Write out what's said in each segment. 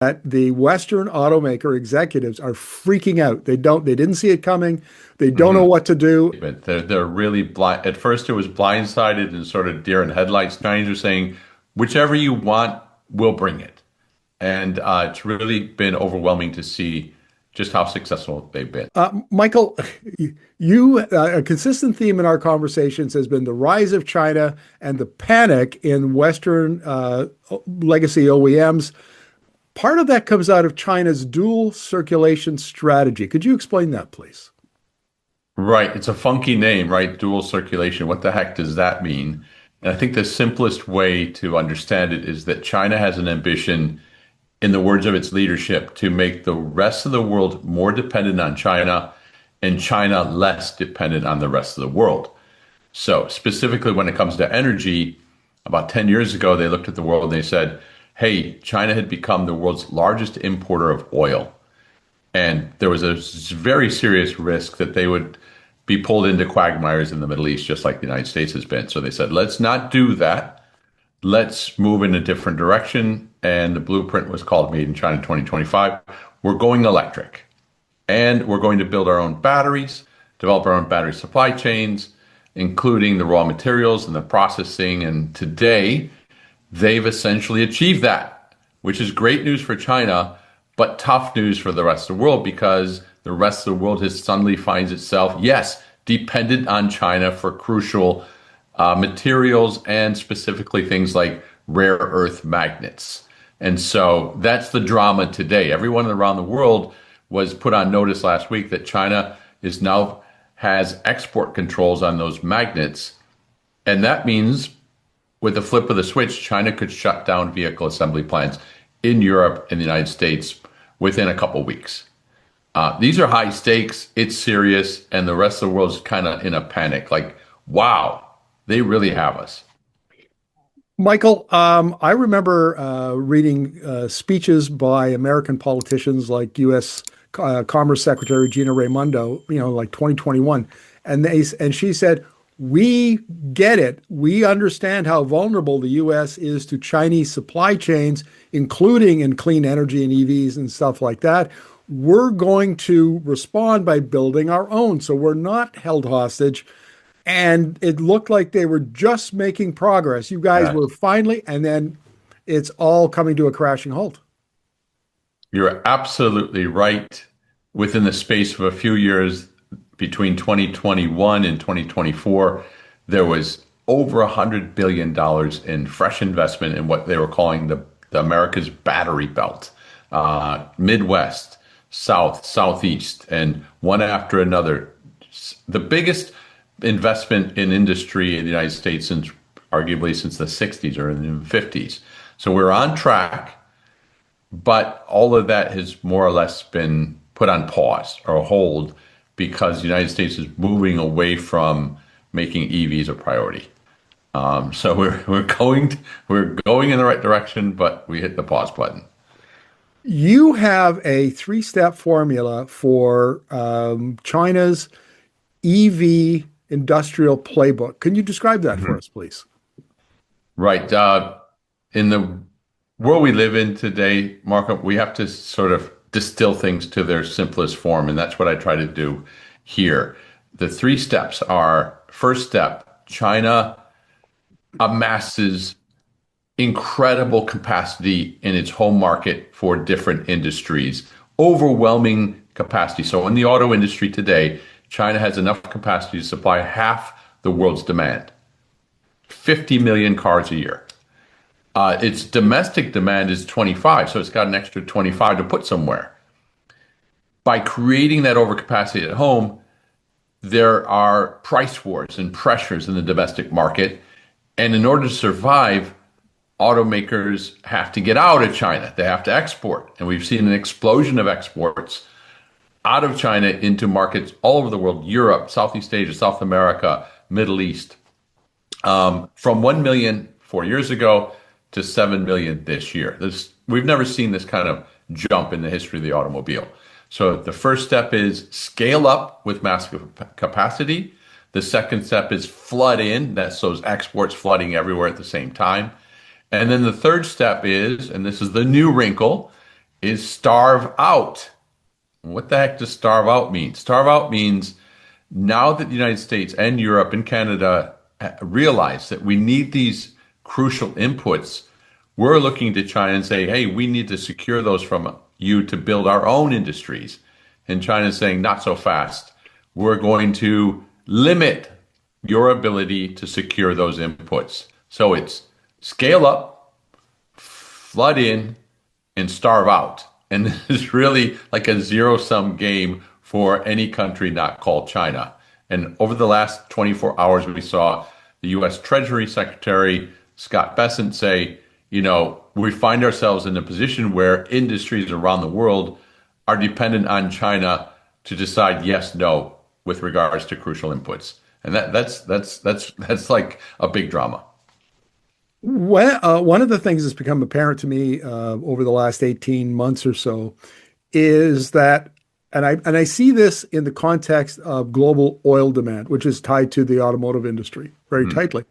that the Western automaker executives are freaking out. They didn't see it coming. They don't know what to do. But they're really blind. At first, it was blindsided and sort of deer in headlights. Chinese are saying, whichever you want, we'll bring it. And it's really been overwhelming to see just how successful they've been. Michael, a consistent theme in our conversations has been the rise of China and the panic in Western legacy OEMs. Part of that comes out of China's dual circulation strategy. Could you explain that, please? Right. It's a funky name, right? Dual circulation. What the heck does that mean? And I think the simplest way to understand it is that China has an ambition, in the words of its leadership, to make the rest of the world more dependent on China and China less dependent on the rest of the world. So specifically when it comes to energy, about 10 years ago, they looked at the world and they said, hey, China had become the world's largest importer of oil. And there was a very serious risk that they would be pulled into quagmires in the Middle East, just like the United States has been. So they said, let's not do that. Let's move in a different direction. And the blueprint was called Made in China 2025. We're going electric. And we're going to build our own batteries, develop our own battery supply chains, including the raw materials and the processing. And today, they've essentially achieved that, which is great news for China, but tough news for the rest of the world, because the rest of the world suddenly finds itself, yes, dependent on China for crucial materials and specifically things like rare earth magnets. And so that's the drama today. Everyone around the world was put on notice last week that China has export controls on those magnets. And that means with the flip of the switch, China could shut down vehicle assembly plants in Europe and the United States within a couple weeks. These are high stakes, it's serious, and the rest of the world's kind of in a panic. Like, wow, they really have us. Michael, I remember reading speeches by American politicians like U.S. Commerce Secretary Gina Raimondo, like 2021, and she said, we get it. We understand how vulnerable the U.S. is to Chinese supply chains, including in clean energy and EVs and stuff like that. We're going to respond by building our own. So we're not held hostage. And it looked like they were just making progress. You guys were finally, and then it's all coming to a crashing halt. You're absolutely right. Within the space of a few years, between 2021 and 2024, there was over $100 billion in fresh investment in what they were calling the America's battery belt, Midwest, South, Southeast, and one after another. The biggest investment in industry in the United States arguably since the 60s or in the 50s. So we're on track, but all of that has more or less been put on pause or hold because the United States is moving away from making EVs a priority. So we're going in the right direction, but we hit the pause button. You have a 3-step formula for China's EV industrial playbook. Can you describe that for us, please? Right. In the world we live in today, Marco, we have to sort of distill things to their simplest form, and that's what I try to do here. The 3 steps are, first step, China amasses incredible capacity in its home market for different industries, overwhelming capacity. So in the auto industry today, China has enough capacity to supply half the world's demand, 50 million cars a year. Its domestic demand is 25, so it's got an extra 25 to put somewhere. By creating that overcapacity at home, there are price wars and pressures in the domestic market. And in order to survive, automakers have to get out of China. They have to export. And we've seen an explosion of exports out of China into markets all over the world, Europe, Southeast Asia, South America, Middle East, from 1 million 4 years ago to 7 million this year. We've never seen this kind of jump in the history of the automobile. So the first step is scale up with massive capacity. The second step is flood in. That's those exports flooding everywhere at the same time. And then the third step is, and this is the new wrinkle, is starve out. What the heck does starve out mean? Starve out means now that the United States and Europe and Canada realize that we need these crucial inputs, we're looking to China and say, hey, we need to secure those from you to build our own industries. And China's saying, not so fast. We're going to limit your ability to secure those inputs. So it's scale up, flood in, and starve out. And it's really like a zero-sum game for any country not called China. And over the last 24 hours, we saw the U.S. Treasury Secretary Scott Bessent say, we find ourselves in a position where industries around the world are dependent on China to decide yes, no, with regards to crucial inputs. And that's like a big drama. One of the things that's become apparent to me over the last 18 months or so is that, and I see this in the context of global oil demand, which is tied to the automotive industry very tightly.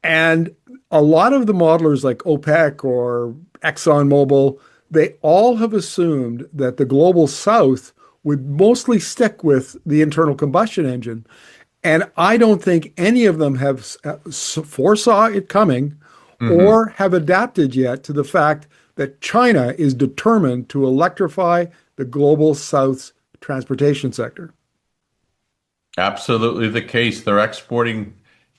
And a lot of the modelers like OPEC or ExxonMobil, they all have assumed that the global south would mostly stick with the internal combustion engine. And I don't think any of them have foresaw it coming or have adapted yet to the fact that China is determined to electrify the global south's transportation sector. Absolutely the case. They're exporting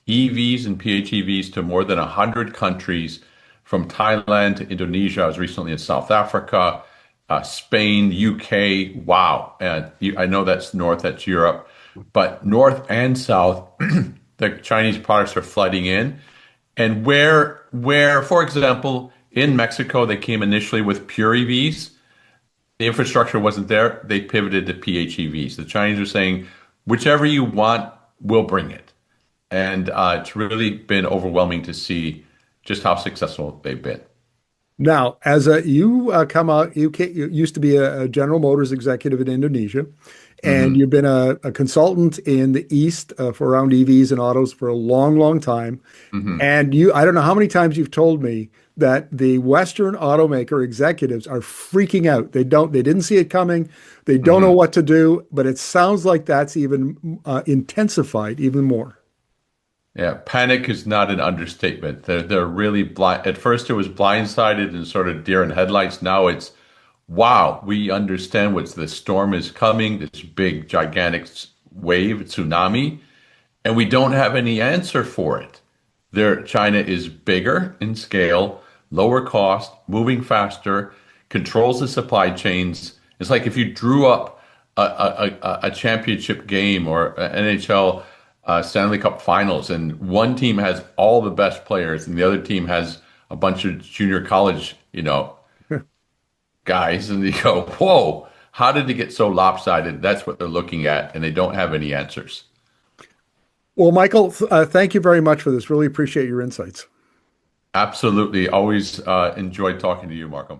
EVs and PHEVs to more than 100 countries, from Thailand to Indonesia. I was recently in South Africa, Spain, UK. Wow. And I know that's north, that's Europe. But north and south, the Chinese products are flooding in. And where, for example, in Mexico, they came initially with pure EVs. The infrastructure wasn't there. They pivoted to PHEVs. The Chinese are saying, whichever you want, we'll bring it. And it's really been overwhelming to see just how successful they've been. Now, you come out, you used to be a General Motors executive in Indonesia, and you've been a consultant in the East for around EVs and autos for a long, long time. And I don't know how many times you've told me that the Western automaker executives are freaking out. They didn't see it coming. They don't know what to do, but it sounds like that's even intensified even more. Yeah, panic is not an understatement. They're really blind. At first, it was blindsided and sort of deer in headlights. Now it's, wow, we understand the storm is coming, this big, gigantic wave, tsunami, and we don't have any answer for it. China is bigger in scale, lower cost, moving faster, controls the supply chains. It's like if you drew up a championship game or an NHL Stanley Cup Finals, and one team has all the best players, and the other team has a bunch of junior college, guys, and you go, "Whoa! How did it get so lopsided?" That's what they're looking at, and they don't have any answers. Well, Michael, thank you very much for this. Really appreciate your insights. Absolutely, always enjoyed talking to you, Markham.